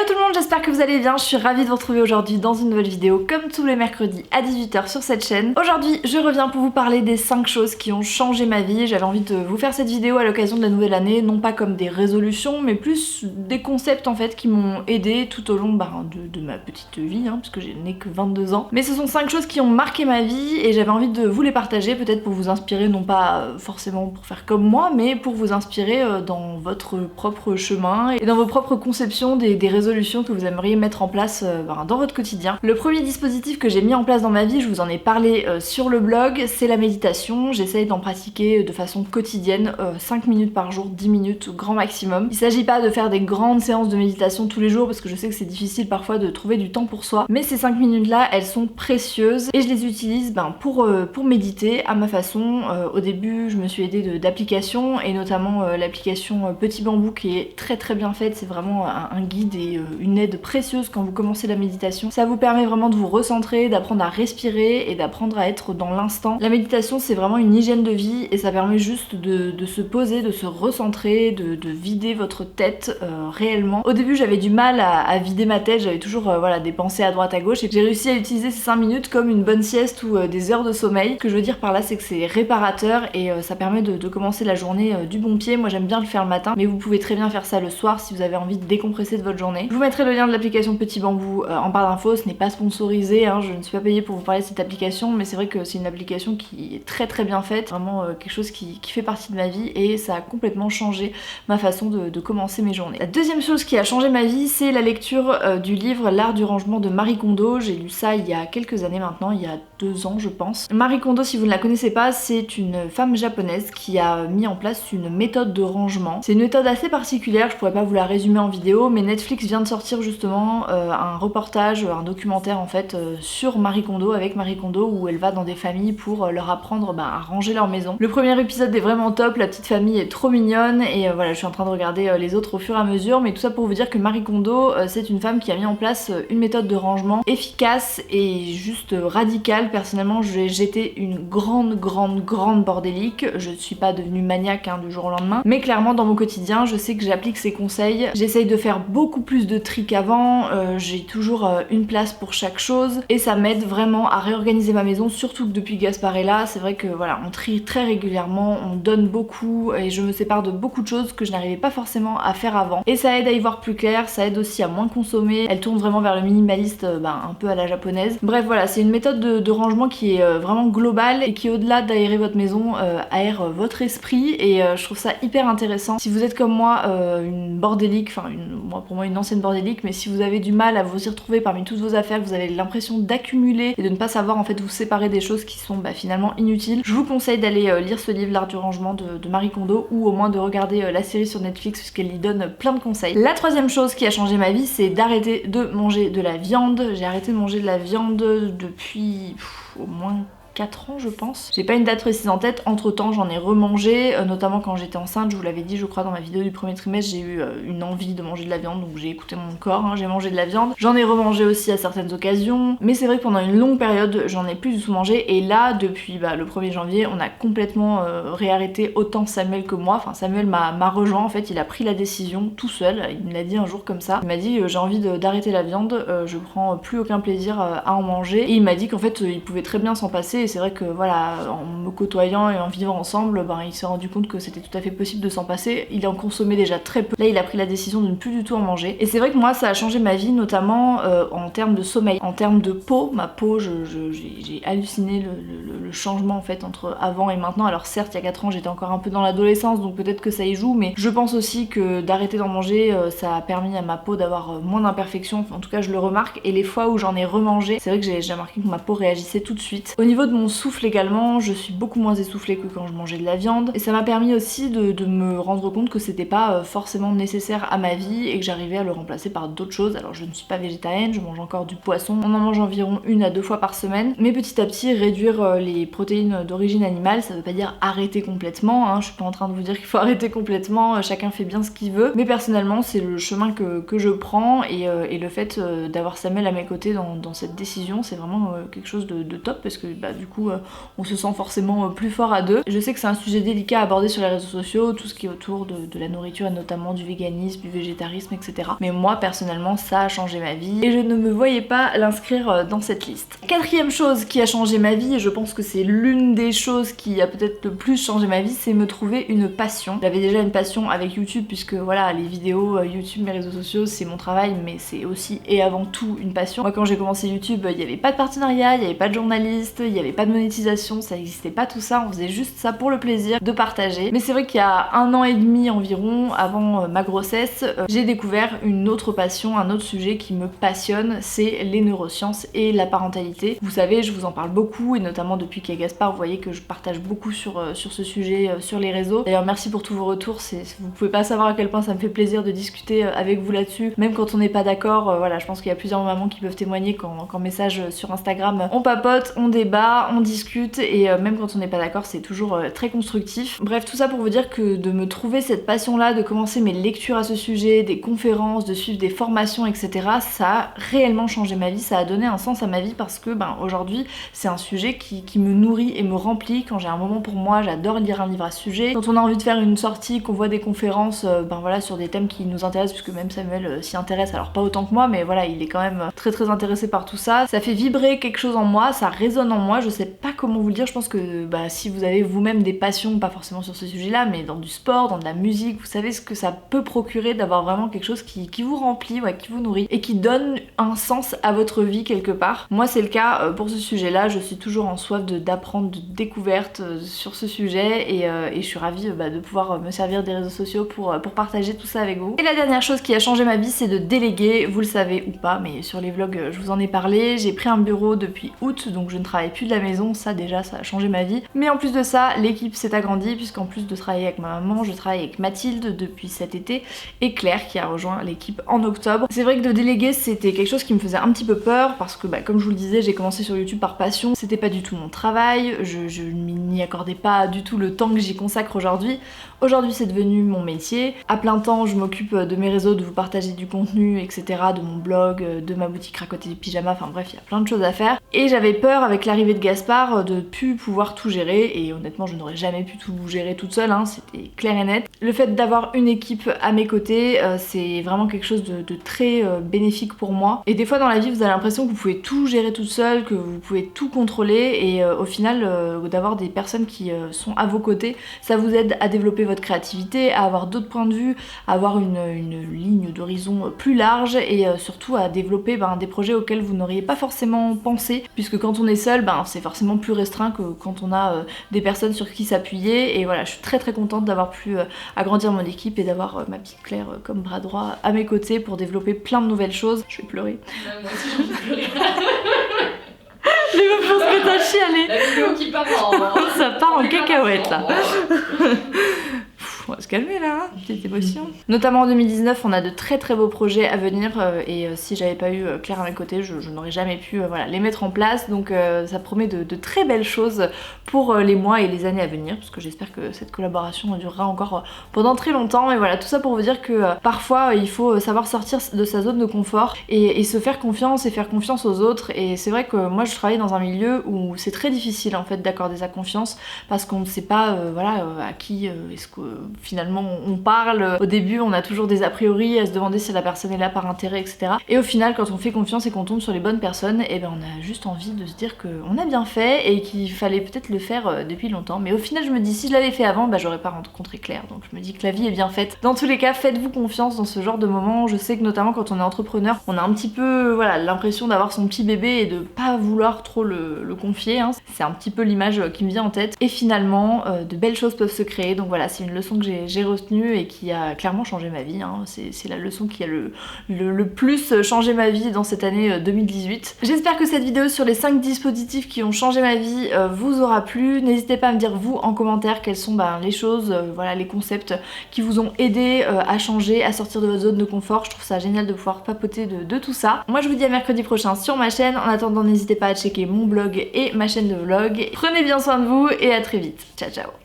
Hello tout le monde, j'espère que vous allez bien, je suis ravie de vous retrouver aujourd'hui dans une nouvelle vidéo comme tous les mercredis à 18 h sur cette chaîne. Aujourd'hui je reviens pour vous parler des 5 choses qui ont changé ma vie. J'avais envie de vous faire cette vidéo à l'occasion de la nouvelle année, non pas comme des résolutions mais plus des concepts en fait qui m'ont aidé tout au long de ma petite vie, puisque je n'ai que 22 ans. Mais ce sont 5 choses qui ont marqué ma vie et j'avais envie de vous les partager, peut-être pour vous inspirer, non pas forcément pour faire comme moi, mais pour vous inspirer dans votre propre chemin et dans vos propres conceptions des résolutions que vous aimeriez mettre en place dans votre quotidien. Le premier dispositif que j'ai mis en place dans ma vie, je vous en ai parlé sur le blog, c'est la méditation. J'essaye d'en pratiquer de façon quotidienne, 5 minutes par jour, 10 minutes grand maximum. Il s'agit pas de faire des grandes séances de méditation tous les jours parce que je sais que c'est difficile parfois de trouver du temps pour soi, mais ces 5 minutes là, elles sont précieuses et je les utilise pour méditer à ma façon. Au début, je me suis aidée d'applications et notamment l'application Petit Bambou qui est très bien faite. C'est vraiment un guide et une aide précieuse quand vous commencez la méditation. Ça vous permet vraiment de vous recentrer, d'apprendre à respirer et d'apprendre à être dans l'instant. La méditation, c'est vraiment une hygiène de vie et ça permet juste de se poser, de se recentrer, de vider votre tête réellement. Au début, j'avais du mal à vider ma tête, j'avais toujours des pensées à droite à gauche et j'ai réussi à utiliser ces 5 minutes comme une bonne sieste ou des heures de sommeil. Ce que je veux dire par là, c'est que c'est réparateur et ça permet de commencer la journée du bon pied. Moi, j'aime bien le faire le matin, mais vous pouvez très bien faire ça le soir si vous avez envie de décompresser de votre journée. Je vous mettrai le lien de l'application Petit Bambou en barre d'infos. Ce n'est pas sponsorisé, je ne suis pas payée pour vous parler de cette application, mais c'est vrai que c'est une application qui est très bien faite, vraiment quelque chose qui fait partie de ma vie et ça a complètement changé ma façon de commencer mes journées. La deuxième chose qui a changé ma vie, c'est la lecture du livre L'art du rangement de Marie Kondo. J'ai lu ça il y a quelques années maintenant, il y a 2 ans je pense. Marie Kondo, si vous ne la connaissez pas, c'est une femme japonaise qui a mis en place une méthode de rangement. C'est une méthode assez particulière, je pourrais pas vous la résumer en vidéo, mais Netflix vient de sortir justement un reportage, un documentaire en fait sur Marie Kondo, avec Marie Kondo, où elle va dans des familles pour leur apprendre à ranger leur maison. Le premier épisode est vraiment top, la petite famille est trop mignonne et voilà, je suis en train de regarder les autres au fur et à mesure, mais tout ça pour vous dire que Marie Kondo, c'est une femme qui a mis en place une méthode de rangement efficace et juste radicale. Personnellement, j'étais une grande bordélique, je suis pas devenue maniaque du jour au lendemain, mais clairement dans mon quotidien, je sais que j'applique ses conseils, j'essaye de faire beaucoup plus de tri qu'avant, j'ai toujours une place pour chaque chose et ça m'aide vraiment à réorganiser ma maison, surtout que depuis que Gaspard est là, c'est vrai que voilà, on trie très régulièrement, on donne beaucoup et je me sépare de beaucoup de choses que je n'arrivais pas forcément à faire avant et ça aide à y voir plus clair, ça aide aussi à moins consommer, elle tourne vraiment vers le minimaliste un peu à la japonaise. Bref voilà, c'est une méthode de rangement qui est vraiment globale et qui au-delà d'aérer votre maison aère votre esprit et je trouve ça hyper intéressant. Si vous êtes comme moi une bordélique, pour moi une ancienne bordélique, mais si vous avez du mal à vous y retrouver parmi toutes vos affaires, que vous avez l'impression d'accumuler et de ne pas savoir en fait vous séparer des choses qui sont finalement inutiles, je vous conseille d'aller lire ce livre L'art du rangement de Marie Kondo ou au moins de regarder la série sur Netflix puisqu'elle y donne plein de conseils. La troisième chose qui a changé ma vie, c'est d'arrêter de manger de la viande. J'ai arrêté de manger de la viande depuis au moins 4 ans je pense. J'ai pas une date précise en tête, entre temps j'en ai remangé, notamment quand j'étais enceinte, je vous l'avais dit je crois dans ma vidéo du premier trimestre, j'ai eu une envie de manger de la viande, donc j'ai écouté mon corps, j'ai mangé de la viande. J'en ai remangé aussi à certaines occasions, mais c'est vrai que pendant une longue période j'en ai plus du tout mangé et là depuis le 1er janvier on a complètement réarrêté, autant Samuel que moi. Enfin Samuel m'a rejoint en fait, il a pris la décision tout seul, il me l'a dit un jour comme ça, il m'a dit j'ai envie d'arrêter la viande, je prends plus aucun plaisir à en manger et il m'a dit qu'en fait il pouvait très bien s'en passer. Et c'est vrai que voilà, en me côtoyant et en vivant ensemble, il s'est rendu compte que c'était tout à fait possible de s'en passer. Il en consommait déjà très peu. Là, il a pris la décision de ne plus du tout en manger. Et c'est vrai que moi, ça a changé ma vie, notamment en termes de sommeil, en termes de peau. Ma peau, j'ai halluciné le changement en fait entre avant et maintenant. Alors certes, il y a 4 ans, j'étais encore un peu dans l'adolescence, donc peut-être que ça y joue, mais je pense aussi que d'arrêter d'en manger, ça a permis à ma peau d'avoir moins d'imperfections. En tout cas, je le remarque. Et les fois où j'en ai remangé, c'est vrai que j'ai remarqué que ma peau réagissait tout de suite. Au niveau de mon souffle également, je suis beaucoup moins essoufflée que quand je mangeais de la viande et ça m'a permis aussi de me rendre compte que c'était pas forcément nécessaire à ma vie et que j'arrivais à le remplacer par d'autres choses. Alors je ne suis pas végétarienne, je mange encore du poisson, on en mange environ 1 à 2 fois par semaine, mais petit à petit réduire les protéines d'origine animale, ça veut pas dire arrêter complètement, je suis pas en train de vous dire qu'il faut arrêter complètement, chacun fait bien ce qu'il veut, mais personnellement c'est le chemin que je prends et le fait d'avoir Samuel à mes côtés dans cette décision, c'est vraiment quelque chose de top parce que vu du coup on se sent forcément plus fort à deux. Je sais que c'est un sujet délicat à aborder sur les réseaux sociaux, tout ce qui est autour de la nourriture et notamment du véganisme, du végétarisme, etc. Mais moi personnellement ça a changé ma vie et je ne me voyais pas l'inscrire dans cette liste. Quatrième chose qui a changé ma vie, et je pense que c'est l'une des choses qui a peut-être le plus changé ma vie, c'est me trouver une passion. J'avais déjà une passion avec YouTube puisque voilà, les vidéos YouTube, mes réseaux sociaux, c'est mon travail, mais c'est aussi et avant tout une passion. Moi quand j'ai commencé YouTube, il n'y avait pas de partenariat, il n'y avait pas de journaliste, il n'y avait pas de monétisation, ça n'existait pas tout ça, on faisait juste ça pour le plaisir de partager. Mais c'est vrai qu'il y a 1 an et demi environ, avant ma grossesse, j'ai découvert une autre passion, un autre sujet qui me passionne, c'est les neurosciences et la parentalité. Vous savez, je vous en parle beaucoup et notamment depuis qu'il y a Gaspard, vous voyez que je partage beaucoup sur ce sujet sur les réseaux. D'ailleurs merci pour tous vos retours, vous pouvez pas savoir à quel point ça me fait plaisir de discuter avec vous là-dessus, même quand on n'est pas d'accord. Voilà, je pense qu'il y a plusieurs mamans qui peuvent témoigner qu'en message sur Instagram, on papote, on débat, on discute et même quand on n'est pas d'accord, c'est toujours très constructif. Bref, tout ça pour vous dire que de me trouver cette passion-là, de commencer mes lectures à ce sujet, des conférences, de suivre des formations, etc., ça a réellement changé ma vie, ça a donné un sens à ma vie parce que aujourd'hui, c'est un sujet qui me nourrit et me remplit. Quand j'ai un moment pour moi, j'adore lire un livre à ce sujet. Quand on a envie de faire une sortie, qu'on voit des conférences voilà, sur des thèmes qui nous intéressent, puisque même Samuel s'y intéresse, alors pas autant que moi, mais voilà, il est quand même très intéressé par tout ça. Ça fait vibrer quelque chose en moi, ça résonne en moi, je sais pas comment vous le dire, je pense que si vous avez vous-même des passions, pas forcément sur ce sujet-là, mais dans du sport, dans de la musique, vous savez ce que ça peut procurer d'avoir vraiment quelque chose qui vous remplit, ouais, qui vous nourrit et qui donne un sens à votre vie quelque part. Moi c'est le cas pour ce sujet-là, je suis toujours en soif d'apprendre, de découverte sur ce sujet et je suis ravie de pouvoir me servir des réseaux sociaux pour partager tout ça avec vous. Et la dernière chose qui a changé ma vie, c'est de déléguer, vous le savez ou pas, mais sur les vlogs je vous en ai parlé, j'ai pris un bureau depuis août, donc je ne travaille plus de la maison, ça déjà ça a changé ma vie. Mais en plus de ça, l'équipe s'est agrandie puisqu'en plus de travailler avec ma maman, je travaille avec Mathilde depuis cet été et Claire qui a rejoint l'équipe en octobre. C'est vrai que de déléguer c'était quelque chose qui me faisait un petit peu peur parce que comme je vous le disais, j'ai commencé sur YouTube par passion, c'était pas du tout mon travail, je n'y accordais pas du tout le temps que j'y consacre aujourd'hui. Aujourd'hui c'est devenu mon métier. À plein temps je m'occupe de mes réseaux, de vous partager du contenu, etc. De mon blog, de ma boutique Racoter des pyjamas, enfin bref il y a plein de choses à faire. Et j'avais peur avec l'arrivée de Gaspard de plus pouvoir tout gérer et honnêtement je n'aurais jamais pu tout gérer toute seule, hein, c'était clair et net. Le fait d'avoir une équipe à mes côtés c'est vraiment quelque chose de très bénéfique pour moi. Et des fois dans la vie vous avez l'impression que vous pouvez tout gérer toute seule, que vous pouvez tout contrôler et au final d'avoir des personnes qui sont à vos côtés, ça vous aide à développer votre créativité, à avoir d'autres points de vue, à avoir une ligne d'horizon plus large et surtout à développer des projets auxquels vous n'auriez pas forcément pensé, puisque quand on est seul, c'est forcément plus restreint que quand on a des personnes sur qui s'appuyer. Et voilà, je suis très contente d'avoir pu agrandir mon équipe et d'avoir ma petite Claire comme bras droit à mes côtés pour développer plein de nouvelles choses. Je vais pleurer. Moi aussi j'ai envie de pleurer. Les meufs vont se mettre à chialer. La vidéo qui part en... Ça part en cacahuète là. On va se calmer là, hein, petite émotion. Notamment en 2019, on a de très beaux projets à venir et si j'avais pas eu Claire à mes côtés, je n'aurais jamais pu voilà, les mettre en place. Donc ça promet de très belles choses pour les mois et les années à venir, parce que j'espère que cette collaboration durera encore pendant très longtemps. Et voilà, tout ça pour vous dire que parfois il faut savoir sortir de sa zone de confort et se faire confiance et faire confiance aux autres. Et c'est vrai que moi je travaille dans un milieu où c'est très difficile en fait d'accorder sa confiance parce qu'on ne sait pas voilà, à qui est-ce que finalement on parle. Au début on a toujours des a priori à se demander si la personne est là par intérêt, etc. Et au final quand on fait confiance et qu'on tombe sur les bonnes personnes, et on a juste envie de se dire qu'on a bien fait et qu'il fallait peut-être le faire depuis longtemps. Mais au final je me dis si je l'avais fait avant, j'aurais pas rencontré Claire. Donc je me dis que la vie est bien faite. Dans tous les cas, faites-vous confiance dans ce genre de moment. Je sais que notamment quand on est entrepreneur, on a un petit peu voilà, l'impression d'avoir son petit bébé et de pas vouloir trop le confier, hein. C'est un petit peu l'image qui me vient en tête. Et finalement de belles choses peuvent se créer. Donc voilà, c'est une leçon que j'ai retenue et qui a clairement changé ma vie, hein. C'est la leçon qui a le plus changé ma vie dans cette année 2018. J'espère que cette vidéo sur les 5 dispositifs qui ont changé ma vie vous aura plu. N'hésitez pas à me dire vous en commentaire quelles sont les choses, voilà, les concepts qui vous ont aidé à changer, à sortir de votre zone de confort. Je trouve ça génial de pouvoir papoter de tout ça. Moi je vous dis à mercredi prochain sur ma chaîne. En attendant, n'hésitez pas à checker mon blog et ma chaîne de vlog. Prenez bien soin de vous et à très vite. Ciao ciao.